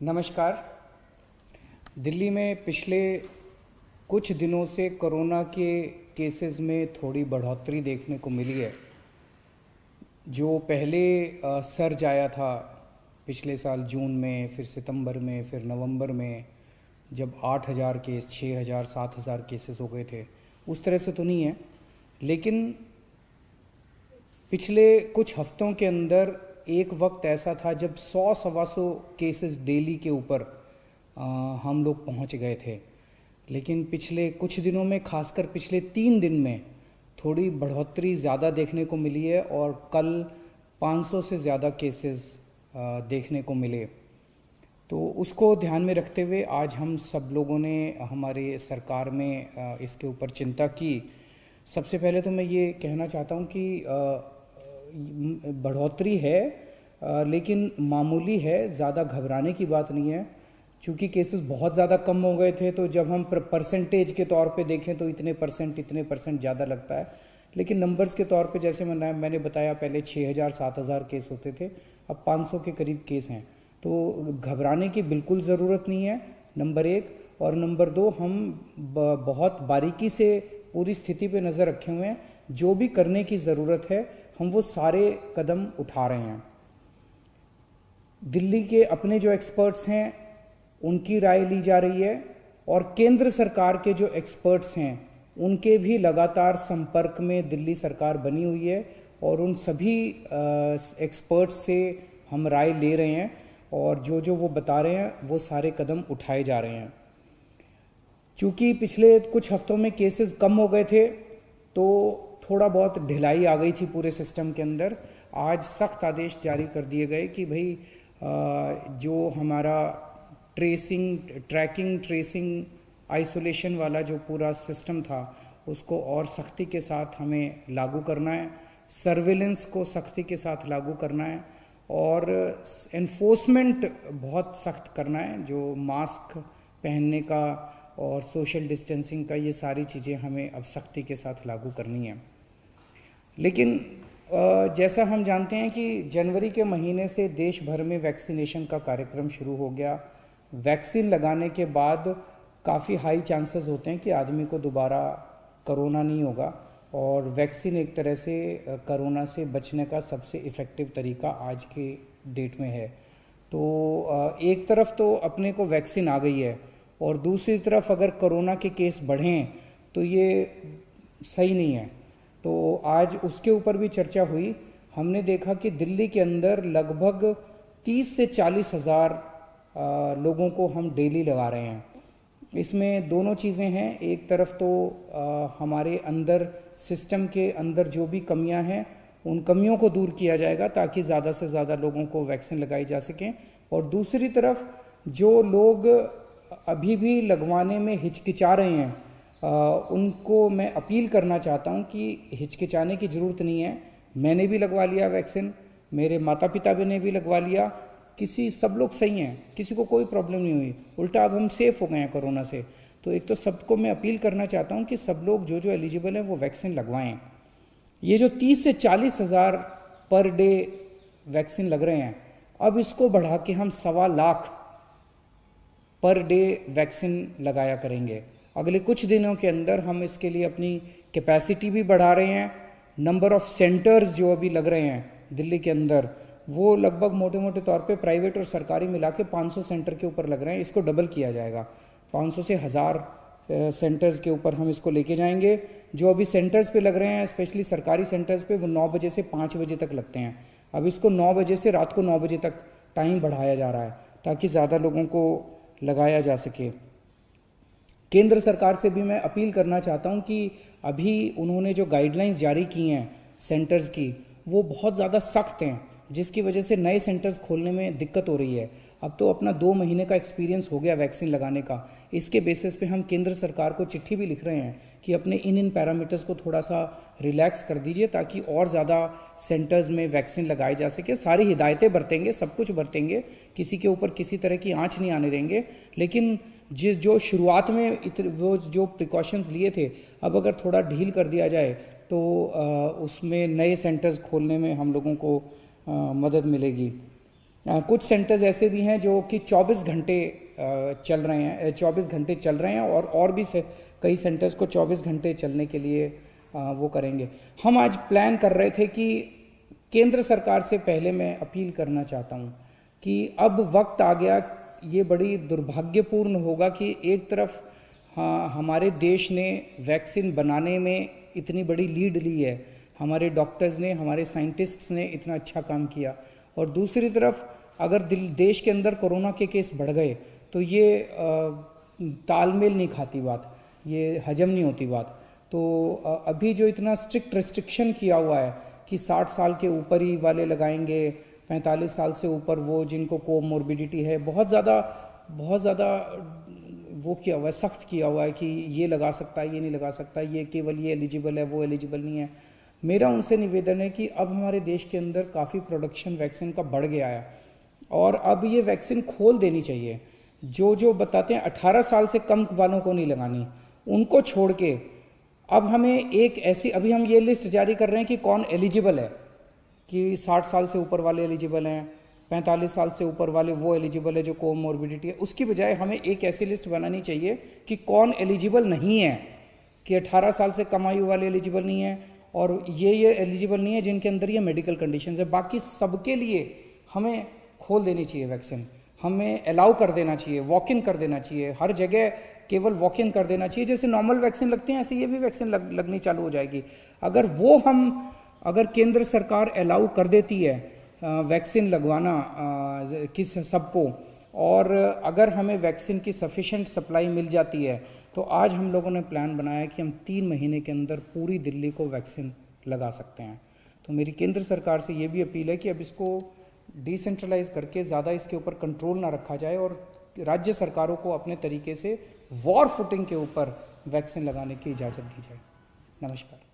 नमस्कार। दिल्ली में पिछले कुछ दिनों से कोरोना के केसेस में थोड़ी बढ़ोतरी देखने को मिली है। जो पहले सर्ज आया था पिछले साल जून में, फिर सितंबर में, फिर नवंबर में, जब 8,000 केस, 6,000, 7,000 केसेस हो गए थे, उस तरह से तो नहीं है। लेकिन पिछले कुछ हफ्तों के अंदर एक वक्त ऐसा था जब 100-125 केसेस डेली के ऊपर हम लोग पहुंच गए थे। लेकिन पिछले कुछ दिनों में, खासकर पिछले 3 दिन में, थोड़ी बढ़ोतरी ज़्यादा देखने को मिली है और कल 500 से ज़्यादा केसेस देखने को मिले। तो उसको ध्यान में रखते हुए आज हम सब लोगों ने हमारे सरकार में इसके ऊपर चिंता की। सबसे पहले तो मैं ये कहना चाहता हूँ कि बढ़ोतरी है, लेकिन मामूली है, ज़्यादा घबराने की बात नहीं है। चूँकि केसेस बहुत ज़्यादा कम हो गए थे, तो जब हम परसेंटेज के तौर पे देखें तो इतने परसेंट ज़्यादा लगता है। लेकिन नंबर्स के तौर पे जैसे मैंने बताया, पहले 6,000 7,000 केस होते थे, अब 500 के करीब केस हैं। तो घबराने की बिल्कुल ज़रूरत नहीं है, नंबर एक। और नंबर दो, हम बहुत बारीकी से पूरी स्थिति पे नज़र रखे हुए हैं। जो भी करने की ज़रूरत है हम वो सारे कदम उठा रहे हैं। दिल्ली के अपने जो एक्सपर्ट्स हैं उनकी राय ली जा रही है, और केंद्र सरकार के जो एक्सपर्ट्स हैं उनके भी लगातार संपर्क में दिल्ली सरकार बनी हुई है, और उन सभी एक्सपर्ट्स से हम राय ले रहे हैं, और जो वो बता रहे हैं वो सारे कदम उठाए जा रहे हैं। चूँकि पिछले कुछ हफ्तों में केसेस कम हो गए थे, तो थोड़ा बहुत ढिलाई आ गई थी पूरे सिस्टम के अंदर। आज सख्त आदेश जारी कर दिए गए कि भाई जो हमारा ट्रैकिंग, आइसोलेशन वाला जो पूरा सिस्टम था उसको और सख्ती के साथ हमें लागू करना है, सर्विलेंस को सख्ती के साथ लागू करना है, और एनफोर्समेंट बहुत सख्त करना है। जो मास्क पहनने का और सोशल डिस्टेंसिंग का, ये सारी चीज़ें हमें अब सख्ती के साथ लागू करनी है। लेकिन जैसा हम जानते हैं कि जनवरी के महीने से देश भर में वैक्सीनेशन का कार्यक्रम शुरू हो गया। वैक्सीन लगाने के बाद काफ़ी हाई चांसेस होते हैं कि आदमी को दोबारा कोरोना नहीं होगा, और वैक्सीन एक तरह से कोरोना से बचने का सबसे इफ़ेक्टिव तरीका आज के डेट में है। तो एक तरफ तो अपने को वैक्सीन आ गई है, और दूसरी तरफ अगर कोरोना के केस बढ़ें तो ये सही नहीं है। तो आज उसके ऊपर भी चर्चा हुई। हमने देखा कि दिल्ली के अंदर लगभग 30 से 40 हज़ार लोगों को हम डेली लगा रहे हैं। इसमें दोनों चीज़ें हैं। एक तरफ तो हमारे अंदर, सिस्टम के अंदर जो भी कमियां हैं उन कमियों को दूर किया जाएगा ताकि ज़्यादा से ज़्यादा लोगों को वैक्सीन लगाई जा सकें, और दूसरी तरफ जो लोग अभी भी लगवाने में हिचकिचा रहे हैं उनको मैं अपील करना चाहता हूं कि हिचकिचाने की ज़रूरत नहीं है। मैंने भी लगवा लिया वैक्सीन, मेरे माता पिता ने भी लगवा लिया, सब लोग सही हैं, किसी को कोई प्रॉब्लम नहीं हुई। उल्टा अब हम सेफ हो गए हैं कोरोना से। तो एक तो सबको मैं अपील करना चाहता हूं कि सब लोग जो एलिजिबल हैं वो वैक्सीन लगवाएं। ये जो 30 से 40 हज़ार पर डे वैक्सीन लग रहे हैं, अब इसको बढ़ा के हम 1.25 लाख पर डे वैक्सीन लगाया करेंगे। अगले कुछ दिनों के अंदर हम इसके लिए अपनी कैपेसिटी भी बढ़ा रहे हैं। नंबर ऑफ सेंटर्स जो अभी लग रहे हैं दिल्ली के अंदर, वो लगभग मोटे मोटे तौर पे प्राइवेट और सरकारी मिला के 500 सेंटर के ऊपर लग रहे हैं। इसको डबल किया जाएगा, 500 से 1000 सेंटर्स के ऊपर हम इसको लेके जाएंगे। जो अभी सेंटर्स पे लग रहे हैं, स्पेशली सरकारी सेंटर्स पे, वो 9 बजे से 5 बजे तक लगते हैं। अब इसको 9 बजे से रात को 9 बजे तक टाइम बढ़ाया जा रहा है ताकि ज़्यादा लोगों को लगाया जा सके। केंद्र सरकार से भी मैं अपील करना चाहता हूं कि अभी उन्होंने जो गाइडलाइंस जारी की हैं सेंटर्स की, वो बहुत ज़्यादा सख्त हैं, जिसकी वजह से नए सेंटर्स खोलने में दिक्कत हो रही है। अब तो अपना 2 महीने का एक्सपीरियंस हो गया वैक्सीन लगाने का। इसके बेसिस पे हम केंद्र सरकार को चिट्ठी भी लिख रहे हैं कि अपने इन पैरामीटर्स को थोड़ा सा रिलैक्स कर दीजिए ताकि और ज़्यादा सेंटर्स में वैक्सीन लगाई जा सके। सारी हिदायतें बरतेंगे, सब कुछ बरतेंगे, किसी के ऊपर किसी तरह की आँच नहीं आने देंगे। लेकिन जो शुरुआत में वो जो प्रिकॉशंस लिए थे, अब अगर थोड़ा ढील कर दिया जाए तो उसमें नए सेंटर्स खोलने में हम लोगों को मदद मिलेगी। कुछ सेंटर्स ऐसे भी हैं जो कि 24 घंटे चल रहे हैं, 24 घंटे चल रहे हैं, और भी से कई सेंटर्स को 24 घंटे चलने के लिए वो करेंगे। हम आज प्लान कर रहे थे कि केंद्र सरकार से पहले मैं अपील करना चाहता हूँ कि अब वक्त आ गया, ये बड़ी दुर्भाग्यपूर्ण होगा कि एक तरफ हाँ हमारे देश ने वैक्सीन बनाने में इतनी बड़ी लीड ली है, हमारे डॉक्टर्स ने, हमारे साइंटिस्ट्स ने इतना अच्छा काम किया, और दूसरी तरफ अगर देश के अंदर कोरोना के केस बढ़ गए तो ये तालमेल नहीं खाती बात, ये हजम नहीं होती बात। तो अभी जो इतना स्ट्रिक्ट रिस्ट्रिक्शन किया हुआ है कि 60 साल के ऊपर ही वाले लगाएंगे, 45 साल से ऊपर वो जिनको कोमोर्बिडिटी है, बहुत ज़्यादा वो किया हुआ है, सख्त किया हुआ है कि ये लगा सकता है, ये नहीं लगा सकता, ये केवल ये एलिजिबल है, वो एलिजिबल नहीं है। मेरा उनसे निवेदन है कि अब हमारे देश के अंदर काफ़ी प्रोडक्शन वैक्सीन का बढ़ गया है और अब ये वैक्सीन खोल देनी चाहिए। जो बताते हैं 18 साल से कम वालों को नहीं लगानी, उनको छोड़ के अब हमें एक ऐसी, अभी हम ये लिस्ट जारी कर रहे हैं कि कौन एलिजिबल है, कि 60 साल से ऊपर वाले एलिजिबल हैं, 45 साल से ऊपर वाले वो एलिजिबल है जो कोमोर्बिडिटी है। उसकी बजाय हमें एक ऐसी लिस्ट बनानी चाहिए कि कौन एलिजिबल नहीं है, कि 18 साल से कम आयु वाले एलिजिबल नहीं है और ये एलिजिबल नहीं है जिनके अंदर ये मेडिकल कंडीशंस है। बाकी सबके लिए हमें खोल देनी चाहिए वैक्सीन, हमें अलाउ कर देना चाहिए, वॉक इन कर देना चाहिए, हर जगह केवल वॉक इन कर देना चाहिए। जैसे नॉर्मल वैक्सीन लगती है ऐसे ये भी वैक्सीन लगनी चालू हो जाएगी। अगर केंद्र सरकार अलाउ कर देती है वैक्सीन लगवाना किस सबको, और अगर हमें वैक्सीन की सफिशेंट सप्लाई मिल जाती है तो आज हम लोगों ने प्लान बनाया कि हम 3 महीने के अंदर पूरी दिल्ली को वैक्सीन लगा सकते हैं। तो मेरी केंद्र सरकार से ये भी अपील है कि अब इसको डिसेंट्रलाइज करके ज़्यादा इसके ऊपर कंट्रोल ना रखा जाए और राज्य सरकारों को अपने तरीके से वॉर फुटिंग के ऊपर वैक्सीन लगाने की इजाज़त दी जाए। नमस्कार।